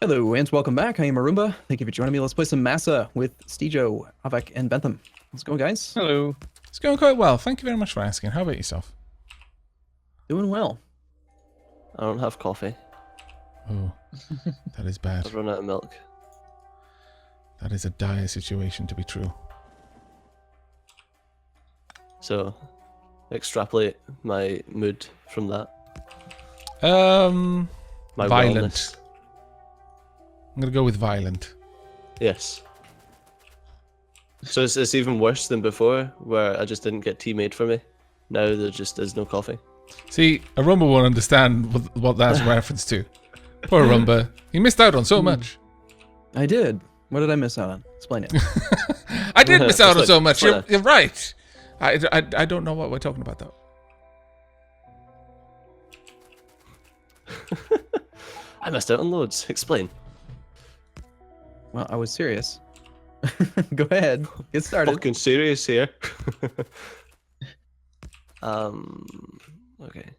Hello and welcome back. I am Arumba. Thank you for joining me. Let's play some Masa with Stejo, Aavak, and Bentham. Let's go, guys. Hello. It's going quite well. Thank you very much for asking. How about yourself? Doing well. I don't have coffee. Oh, that is bad. I've run out of milk. That is a dire situation to be true. So, extrapolate my mood from that. My Violent. wellness. I'm gonna go with violent. Yes. So it's even worse than before, where I just didn't get tea made for me. Now there just is no coffee. See, Arumba won't understand what that's a reference to. Poor Arumba. He missed out on so much. I did. What did I miss out on? Explain it. I did miss out on Look, so much. why not? You're right. I don't know what we're talking about, though. I missed out on loads. Explain. Well, I was serious. Go ahead. Get started. Fucking serious here. Okay.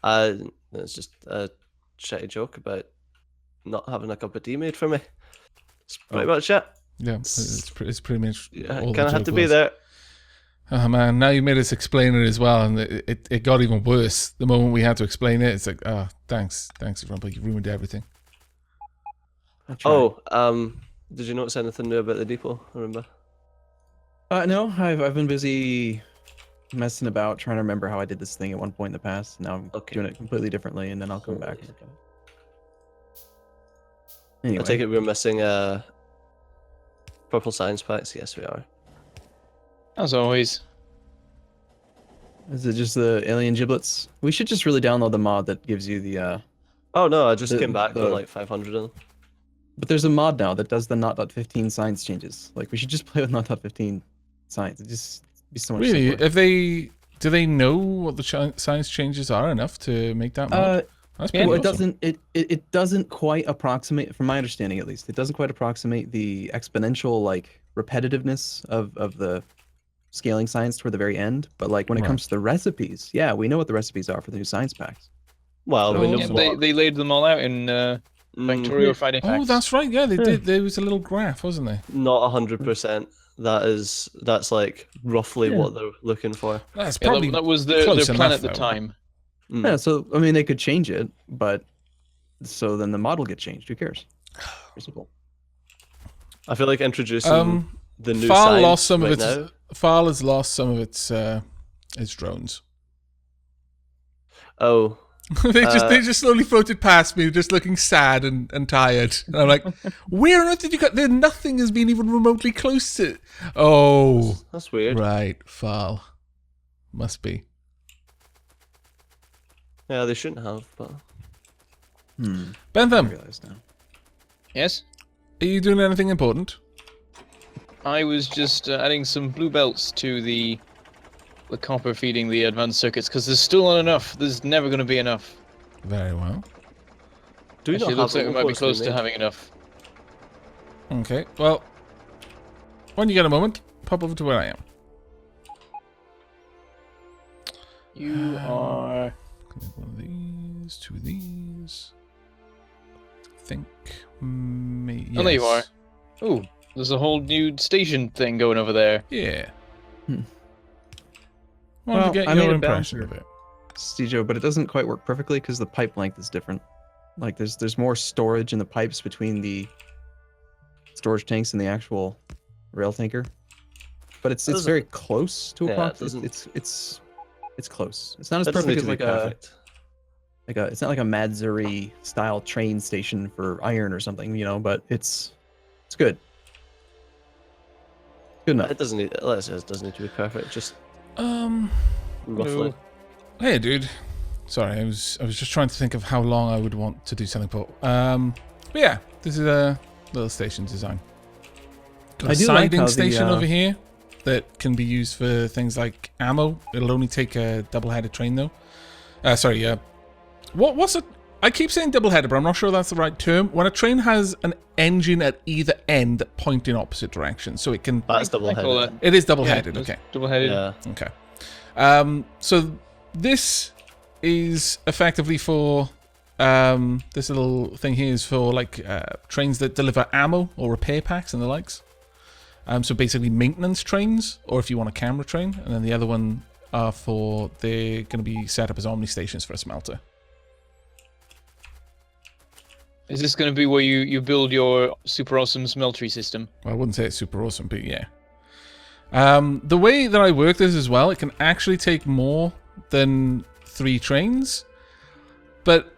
It's just a shitty joke about not having a cup of tea made for me. It's pretty much it. Yeah, it's pretty much Yeah, all the kind of had joke to be was. there. Oh man, now you made us explain it as well, and it got even worse the moment we had to explain it. It's like, oh, thanks, Arumba, you ruined everything. I tried. Oh, did you notice anything new about the depot? Remember? No, I've been busy messing about trying to remember how I did this thing at one point in the past. Now I'm Okay. doing it completely differently, and then I'll come back. and look at it. Anyway, I take it we're missing purple science packs. Yes, we are. As always. is it just the alien giblets? We should just really download the mod that gives you the. Oh no, I just The- came back the- with like 500 of them. But there's a mod now that does the not.15 science changes. Like we should just play with not.15 science. It just be so much Really, simpler. if do they know what the science changes are enough to make that mod? That's pretty Well, it awesome. doesn't. It doesn't quite approximate, from my understanding at least. It doesn't quite approximate the exponential like repetitiveness of the scaling science toward the very end. But like when it Right. comes to the recipes, yeah, we know what the recipes are for the new science packs. Well, we So- know Yeah, what. they laid them all out in Factorio Friday Oh, Facts. that's right. Yeah, they did. There was a little graph, wasn't there? Not 100%. That's like roughly Yeah. what they're looking for. That's Yeah, probably that was their close plan enough, at the though. time. Mm. Yeah, so I mean they could change it, but so then the model get changed. Who cares? Very simple. I feel like introducing the new Fal science lost some right of its. now. Fal has lost some of its drones. Oh, They just slowly floated past me, just looking sad and tired. And I'm like, where on earth did you get? There, nothing has been even remotely close to. Oh, that's weird. right, Fal, must be. Yeah, they shouldn't have, but I Bentham, realize now. Yes? are you doing anything important? I was just adding some blue belts to the copper feeding the advanced circuits, because there's still not enough. There's never going to be enough. Very well. do you Actually, it not looks have like we might be close to made? having enough. Okay, well, when you get a moment, pop over to where I am. You are... One of these, two of these. I think. Maybe. Oh, there you are. Ooh, there's a whole new station thing going over there. Yeah. Hmm. Wanted Well, to get I made your a impression bouncer. of it. Stejo, but it doesn't quite work perfectly because the pipe length is different. Like there's more storage in the pipes between the storage tanks and the actual rail tanker. But it's Doesn't- very close to a Yeah, it prox. doesn't- It's close. It's not as That doesn't need perfect to as be like perfect. it's not like a Madzuri style train station for iron or something, you know, but it's good. Good enough. It doesn't need. Let's say it doesn't need to be perfect. Just Um. roughly. Hey, dude. Sorry, I was just trying to think of how long I would want to do something for. But yeah, this is a little station design. Got I a do like siding how the, station over here that can be used for things like ammo. It'll only take a double-headed train though. What's a? I keep saying double-headed, but I'm not sure that's the right term. When a train has an engine at either end that point in opposite directions, so it can. That's I call double-headed. that- It is double-headed. Yeah, Okay. Double-headed. Yeah. Okay. So this is effectively for this little thing here is for like trains that deliver ammo or repair packs and the likes. So basically maintenance trains, or if you want a camera train, and then the other one are for, they're going to be set up as omni stations for a smelter. Is this going to be where you build your super awesome smeltery system? Well, I wouldn't say it's super awesome, but yeah. The way that I work this as well, it can actually take more than 3 trains. But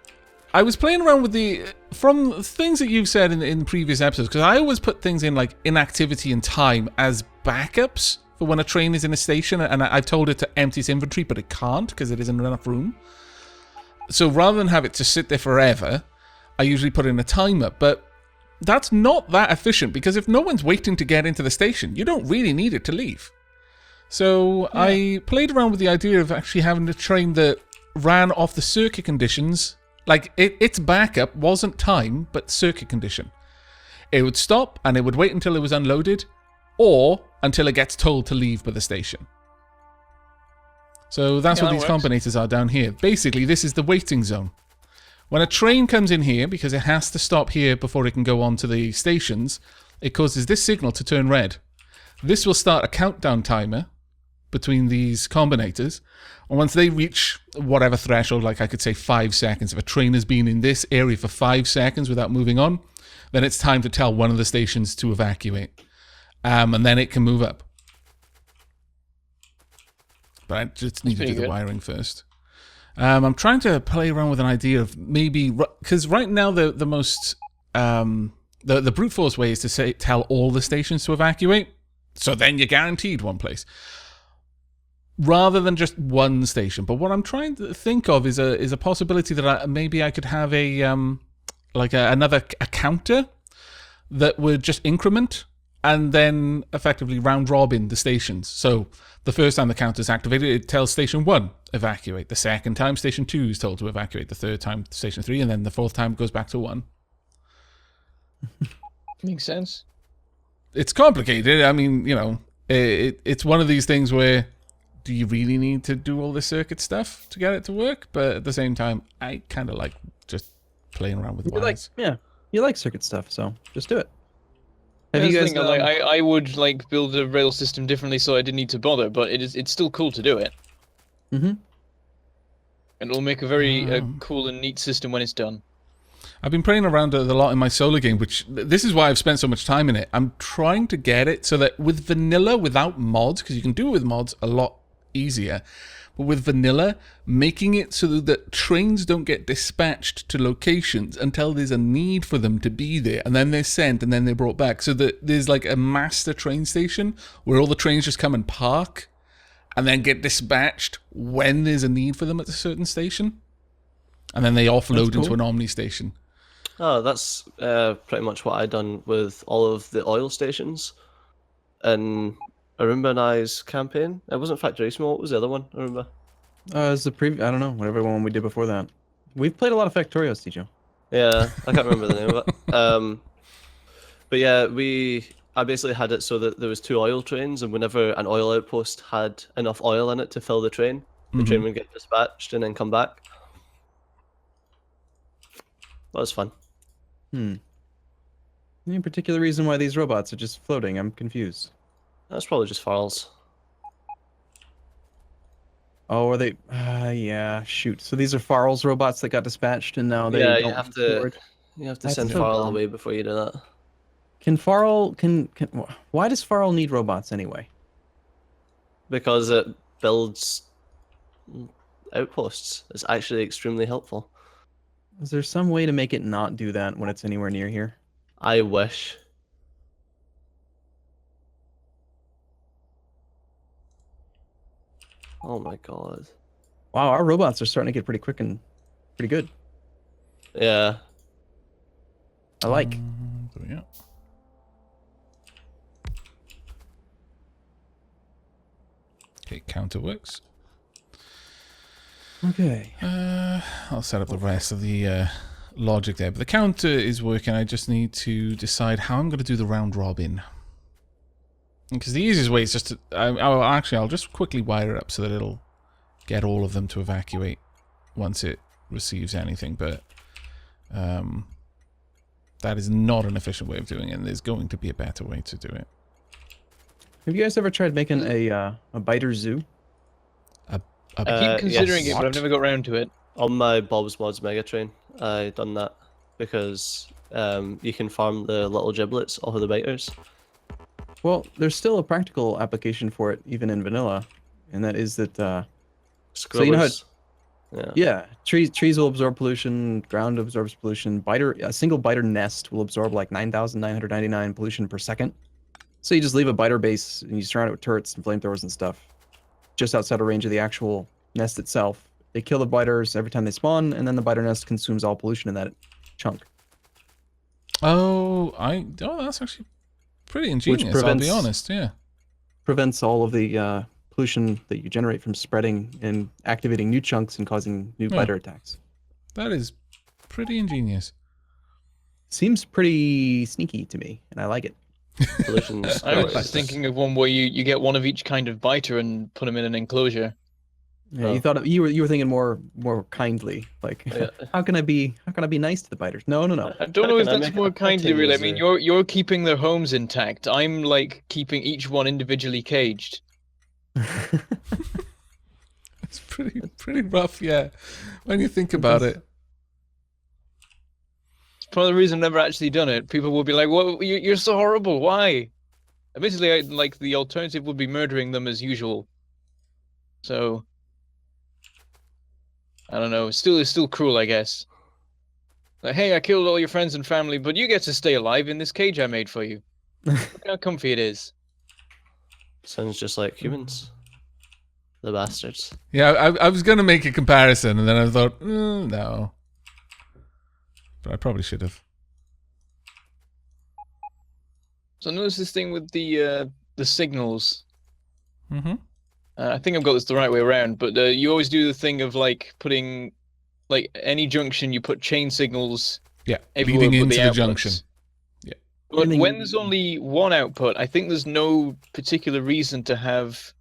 I was playing around with from things that you've said in previous episodes, because I always put things in like inactivity and time as backups for when a train is in a station, and I've told it to empty its inventory, but it can't because it isn't enough room. So rather than have it just sit there forever, I usually put in a timer, but that's not that efficient, because if no one's waiting to get into the station, you don't really need it to leave. So yeah. I played around with the idea of actually having a train that ran off the circuit conditions. Like, its backup wasn't time, but circuit condition. It would stop, and it would wait until it was unloaded, or until it gets told to leave by the station. So that's what these combinators are down here. Basically, this is the waiting zone. When a train comes in here, because it has to stop here before it can go on to the stations, it causes this signal to turn red. This will start a countdown timer between these combinators, and once they reach whatever threshold, like I could say 5 seconds, if a train has been in this area for 5 seconds without moving on, then it's time to tell one of the stations to evacuate. And then it can move up. But I just need to do the wiring first. I'm trying to play around with an idea of maybe, because right now the most the brute force way is to tell all the stations to evacuate, so then you're guaranteed one place, rather than just one station. But what I'm trying to think of is a possibility that maybe I could have another counter that would just increment and then effectively round robin the stations. So the first time the counter is activated, it tells station 1, evacuate. The second time, station 2 is told to evacuate. The third time, station 3, and then the fourth time it goes back to 1. Makes sense. It's complicated. I mean, you know, it's one of these things where, do you really need to do all the circuit stuff to get it to work? But at the same time, I kind of like just playing around with wires. You like circuit stuff, so just do it. Have you guys? I would like build a rail system differently, so I didn't need to bother. But it's still cool to do it. Mm-hmm. And it'll make a very cool and neat system when it's done. I've been playing around a lot in my solo game, which this is why I've spent so much time in it. I'm trying to get it so that with vanilla, without mods, because you can do it with mods a lot easier, but with vanilla, making it so that trains don't get dispatched to locations until there's a need for them to be there, and then they're sent and then they're brought back, so that there's like a master train station where all the trains just come and park and then get dispatched when there's a need for them at a certain station, and then they offload into an omni station. Oh, that's pretty much what I done with all of the oil stations in Arumba and I's campaign. It wasn't Factory Small. What was the other one? Arumba. It's the I don't know, whatever one we did before that. We've played a lot of Factorios, Tijo. Yeah, I can't remember the name of it. But yeah, I basically had it so that there was 2 oil trains, and whenever an oil outpost had enough oil in it to fill the train train would get dispatched and then come back. That was fun. Any particular reason why these robots are just floating? I'm confused. That's probably just farls. Oh, are they? Yeah, shoot. So these are Farrell's robots that got dispatched, and now they don't you have to send so Farrell dumb. away before you do that. Can Farrell why does Farrell need robots anyway? Because it builds outposts. It's actually extremely helpful. Is there some way to make it not do that when it's anywhere near here? I wish. Oh my god. Wow, our robots are starting to get pretty quick and pretty good. Yeah. I like. Yeah. Okay, counter works. Okay. I'll set up the rest of the logic there. But the counter is working. I just need to decide how I'm going to do the round robin. Because the easiest way is just to... I'll just quickly wire it up so that it'll get all of them to evacuate once it receives anything. But That is not an efficient way of doing it, and there's going to be a better way to do it. Have you guys ever tried making a biter zoo? I keep considering yes. it, but I've never got around to it. On my Bob's Mods Mega Train, I done that because you can farm the little giblets off of the biters. Well, there's still a practical application for it, even in vanilla, and that is that. So you know how yeah, trees will absorb pollution, ground absorbs pollution. A single biter nest will absorb like 9,999 pollution per second. So you just leave a biter base and you surround it with turrets and flamethrowers and stuff, just outside of range of the actual nest itself. They kill the biters every time they spawn, and then the biter nest consumes all pollution in that chunk. Oh, that's actually pretty ingenious. I'll be honest. Yeah, prevents all of the pollution that you generate from spreading and activating new chunks and causing new biter attacks. That is pretty ingenious. Seems pretty sneaky to me, and I like it. I was just thinking of one where you get one of each kind of biter and put them in an enclosure. Yeah, you thought you were thinking more kindly, like how can I be nice to the biters? No. I don't know if that's more kindly, really. I mean, you're keeping their homes intact. I'm like keeping each one individually caged. It's pretty rough, yeah. When you think about it. It's part of the reason I've never actually done it. People will be like, "Well, you're so horrible. Why?" Admittedly, like the alternative would be murdering them as usual. So I don't know. It's still cruel, I guess. Like, hey, I killed all your friends and family, but you get to stay alive in this cage I made for you. Look how comfy it is. Sounds just like humans. The bastards. Yeah, I was going to make a comparison, and then I thought, no. But I probably should have. So notice this thing with the signals. Mm-hmm. I think I've got this the right way around, but you always do the thing of like putting, like any junction, you put chain signals. Yeah, everywhere leading into the the junction. Yeah. But when there's only one output, I think there's no particular reason to have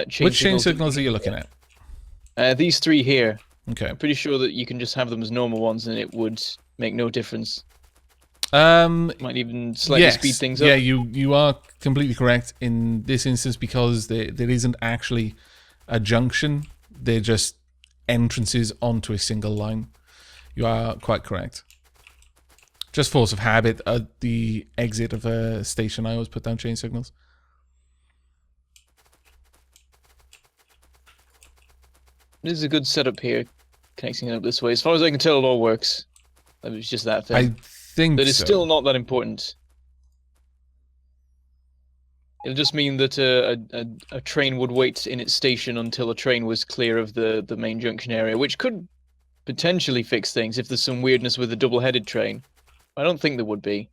chain Which chain signals are you looking at? These three here. Okay. I'm pretty sure that you can just have them as normal ones, and it would make no difference. Might even slightly speed things up. Yeah, you are completely correct in this instance because there isn't actually a junction. They're just entrances onto a single line. You are quite correct. Just force of habit at the exit of a station, I always put down chain signals. This is a good setup here, connecting it up this way. As far as I can tell, it all works. It was just that thing. I think But it's so. still not that important. It'll just mean that a train would wait in its station until a train was clear of the main junction area, which could potentially fix things if there's some weirdness with the double-headed train. I don't think there would be.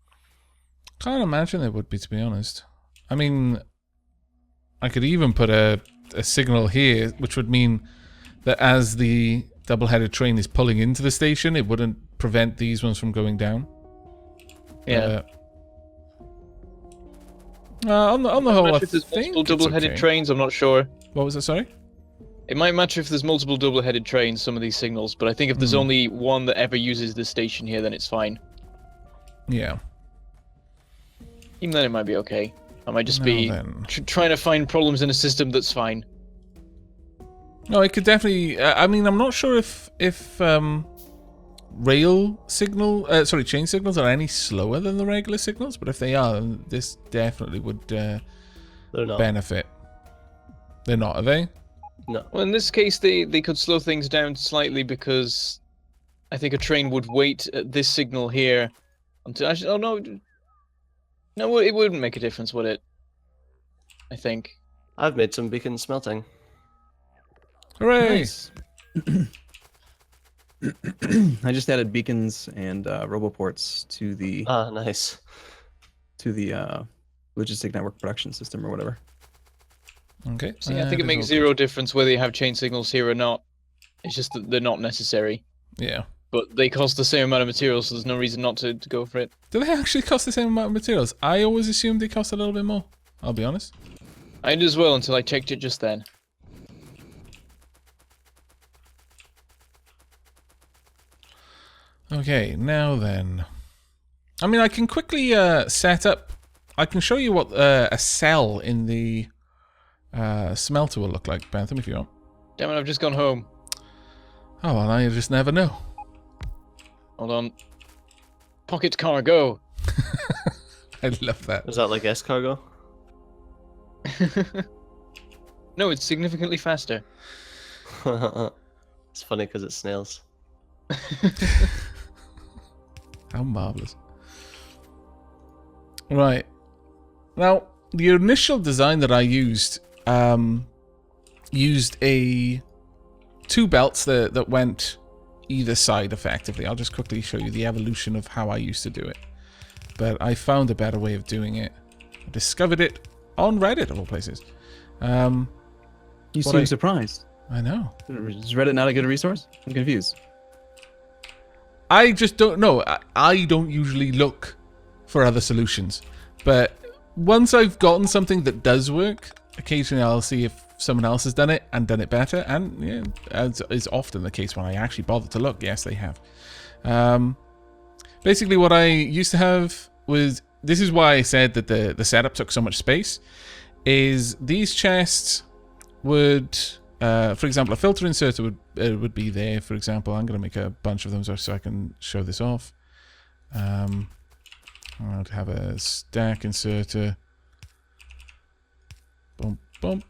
Can't imagine there would be, to be honest. I mean, I could even put a signal here, which would mean that as the double-headed train is pulling into the station, it wouldn't prevent these ones from going down. Yeah. On the whole, I if there's think multiple double-headed trains, I'm not sure. What was it, sorry? It might matter if there's multiple double-headed trains, some of these signals, but I think if there's only one that ever uses the station here, then it's fine. Yeah. Even then, it might be okay. I might just be trying to find problems in a system that's fine. No, it could definitely. I mean, I'm not sure if chain signals are any slower than the regular signals, but if they are, this definitely would benefit. They're not, are they? No. Well, in this case, they could slow things down slightly because I think a train would wait at this signal here until. Actually, oh no, it wouldn't make a difference, would it? I think. I've made some beacon smelting. Hooray! Nice. I just added beacons and roboports to the nice. to the logistic network production system or whatever. Okay. See, I think it makes zero difference whether you have chain signals here or not. It's just that they're not necessary. Yeah. But they cost the same amount of materials, so there's no reason not to go for it. Do they actually cost the same amount of materials? I always assumed they cost a little bit more. I'll be honest. I did as well until I checked it just then. Okay, now then. I mean, I can quickly set up... I can show you what a cell in the smelter will look like, Bentham, if you want. Damn it, I've just gone home. Oh, well, now you just never know. Hold on. Pocket cargo. I love that. Is that like escargot? No, it's significantly faster. It's funny because it's snails. How marvelous. Right. Now, the initial design that I used used two belts that went either side effectively. I'll just quickly show you the evolution of how I used to do it. But I found a better way of doing it. I discovered it on Reddit, of all places. You What seem surprised. I know. Is Reddit not a good resource? I'm confused. I just don't know. I don't usually look for other solutions. But once I've gotten something that does work, occasionally I'll see if someone else has done it and done it better. And yeah, as is often the case when I actually bother to look, yes, they have. Basically, what I used to have was... This is why I said that the setup took so much space. Is these chests would... for example, a filter inserter would be there, for example. I'm going to make a bunch of them so I can show this off. I'd have a stack inserter. Boom, boom.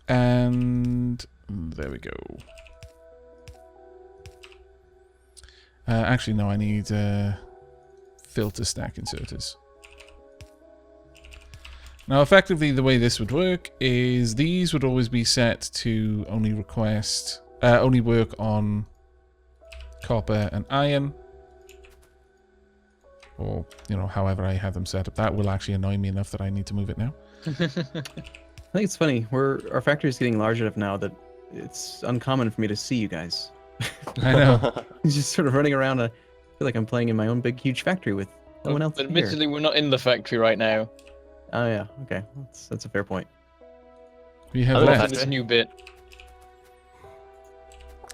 And there we go. Actually, no, I need filter stack inserters. Now, effectively, the way this would work is these would always be set to only work on copper and iron. Or, you know, however I have them set up. That will actually annoy me enough that I need to move it now. I think it's funny. Our factory is getting large enough now that it's uncommon for me to see you guys. I know. Just sort of running around. I feel like I'm playing in my own big, huge factory with no one else here. Admittedly, we're not in the factory right now. Oh yeah, okay, that's a fair point. We have I don't know if left. This new bit.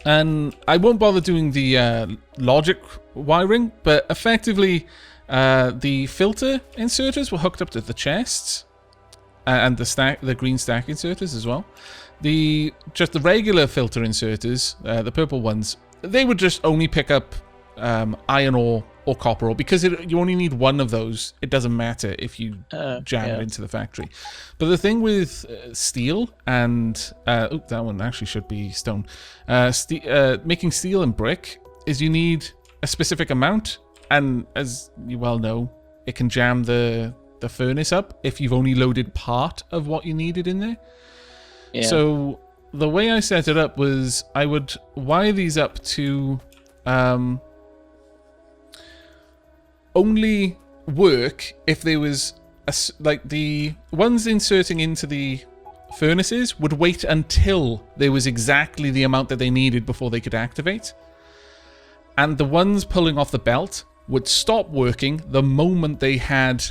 And I won't bother doing the logic wiring, but effectively the filter inserters were hooked up to the chests and the green stack inserters as well. Just the regular filter inserters, the purple ones, they would just only pick up iron ore or copper ore because you only need one of those. It doesn't matter if you jam it into the factory. But the thing with steel and that one actually should be stone. Making steel and brick is you need a specific amount, and as you well know, it can jam the furnace up if you've only loaded part of what you needed in there. Yeah. So the way I set it up was I would wire these up to only work if there was like the ones inserting into the furnaces would wait until there was exactly the amount that they needed before they could activate, and the ones pulling off the belt would stop working the moment they had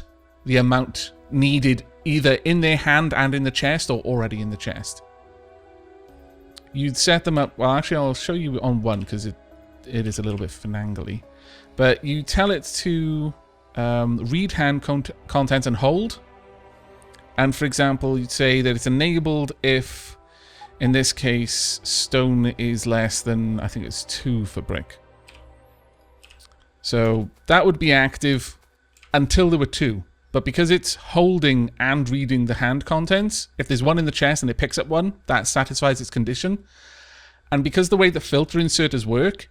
the amount needed either in their hand and in the chest or already in the chest. You'd set them up, well actually I'll show you on one because it is a little bit finangly. But you tell it to read hand content and hold. And for example, you'd say that it's enabled if, in this case, stone is less than, I think it's 2 for brick. So that would be active until there were 2. But because it's holding and reading the hand contents, if there's 1 in the chest and it picks up 1, that satisfies its condition. And because the way the filter inserters work,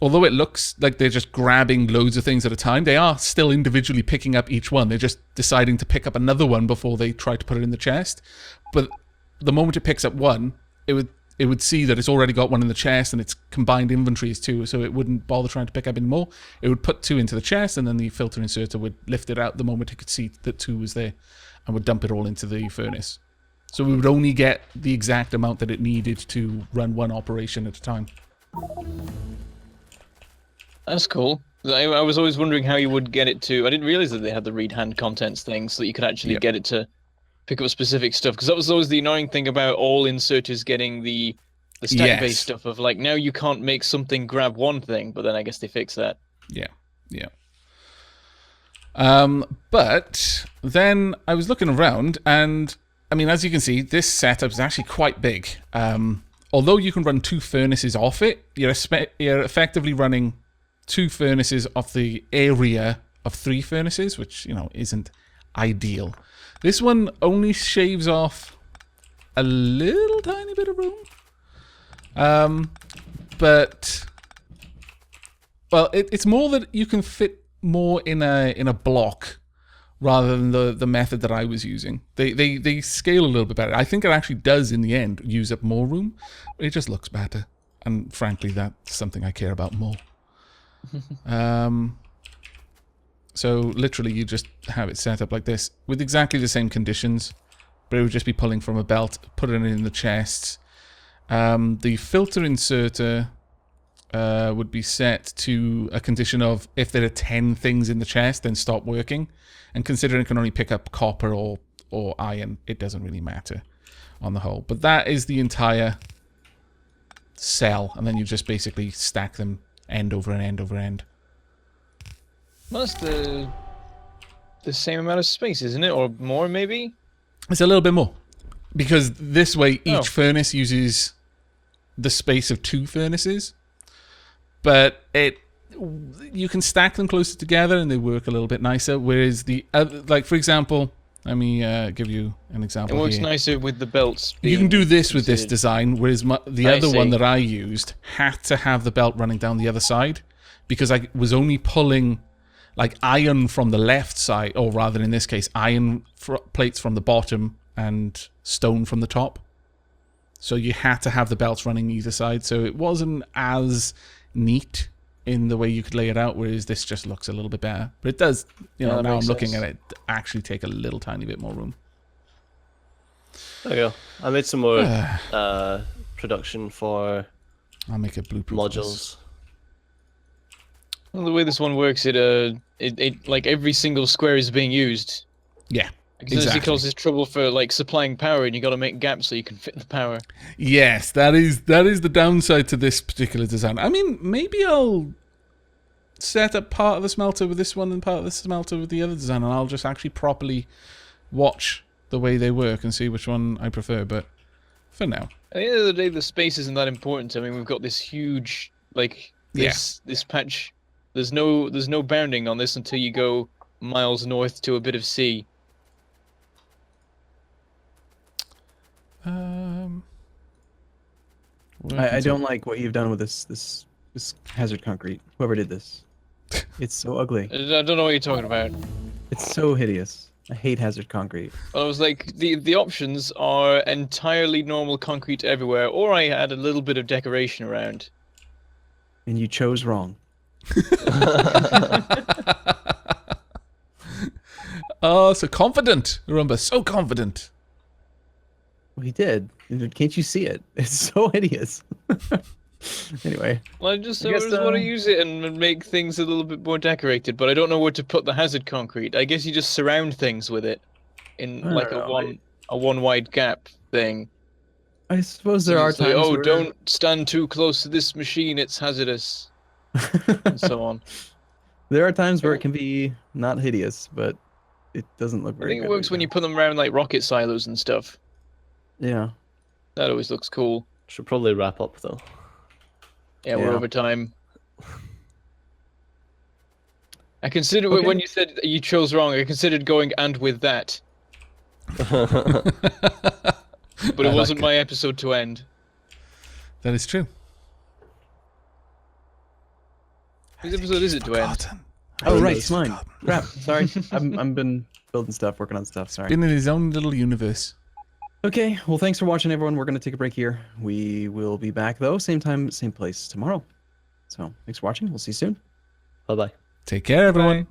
although it looks like they're just grabbing loads of things at a time, they are still individually picking up each one. They're just deciding to pick up another one before they try to put it in the chest. But the moment it picks up 1, it would see that it's already got 1 in the chest and its combined inventory is 2, so it wouldn't bother trying to pick up any more. It would put 2 into the chest, and then the filter inserter would lift it out the moment it could see that 2 was there and would dump it all into the furnace. So we would only get the exact amount that it needed to run 1 operation at a time. That's cool. I was always wondering how you would get it to... I didn't realize that they had the read hand contents thing so that you could actually get it to pick up specific stuff. Because that was always the annoying thing about all inserters getting the the stack-based Yes. stuff of like, now you can't make something grab one thing, but then I guess they fix that. Yeah. But then I was looking around, and I mean, as you can see, this setup is actually quite big. Although you can run 2 furnaces off it, you're effectively running 2 furnaces off the area of 3 furnaces, which, you know, isn't ideal. This one only shaves off a little tiny bit of room. But well, it's more that you can fit more in a block rather than the method that I was using. They scale a little bit better. I think it actually does in the end use up more room, but it just looks better. And frankly, that's something I care about more. So literally you just have it set up like this with exactly the same conditions, but it would just be pulling from a belt, putting it in the chests. The filter inserter would be set to a condition of if there are 10 things in the chest, then stop working. And considering it can only pick up copper or iron, it doesn't really matter on the whole. But that is the entire cell, and then you just basically stack them end over end over end. Well, that's the same amount of space, isn't it? Or more, maybe? It's a little bit more. Because this way, each furnace uses the space of 2 furnaces. But you can stack them closer together and they work a little bit nicer. Whereas the other, like for example, let me give you an example. It works here. nicer with the belts. You can do this with this design, whereas the other one see. that I used had to have the belt running down the other side because I was only pulling like iron from the left side, or rather in this case, iron plates from the bottom and stone from the top. So you had to have the belts running either side. So it wasn't as neat in the way you could lay it out, whereas this just looks a little bit better. But it does, you know, now I'm looking at it, actually take a little tiny bit more room. There you go. I made some more production for I'll make a blueprint. modules. Well, the way this one works, it like every single square is being used. Yeah. Because it causes trouble for like supplying power, and you got to make gaps so you can fit the power. Yes, that is the downside to this particular design. I mean, maybe I'll set up part of the smelter with this one and part of the smelter with the other design, and I'll just actually properly watch the way they work and see which one I prefer. But for now, At the end of the day, the space isn't that important. I mean, we've got this huge this patch. There's no bounding on this until you go miles north to a bit of sea. I don't like what you've done with this hazard concrete. Whoever did this, it's so ugly. I don't know what you're talking about. It's so hideous. I hate hazard concrete. Well, I was like, the options are entirely normal concrete everywhere, or I add a little bit of decoration around. And you chose wrong. Oh, so confident, Rumba, so confident. Well, he did. Can't you see it? It's so hideous. Anyway. Well, I just guess, want to use it and make things a little bit more decorated, but I don't know where to put the hazard concrete. I guess you just surround things with it in like a one wide gap thing. I suppose there are It's like, times oh, where... don't stand too close to this machine, it's hazardous, and so on. There are times where it can be not hideous, but it doesn't look I very think good it works right when you put them around like rocket silos and stuff. now. Yeah. That always looks cool. Should probably wrap up though. Yeah, we're Yeah. over time. I considered Okay. when you said you chose wrong, I considered going and with that, but it wasn't my episode to end. That is true. Whose episode is it to end? Oh, right, it's mine. Crap. Sorry. I've been building stuff, working on stuff. Sorry. Been in his own little universe. Okay. Well, thanks for watching, everyone. We're going to take a break here. We will be back, though, same time, same place tomorrow. So thanks for watching. We'll see you soon. Bye bye. Take care, everyone. Bye.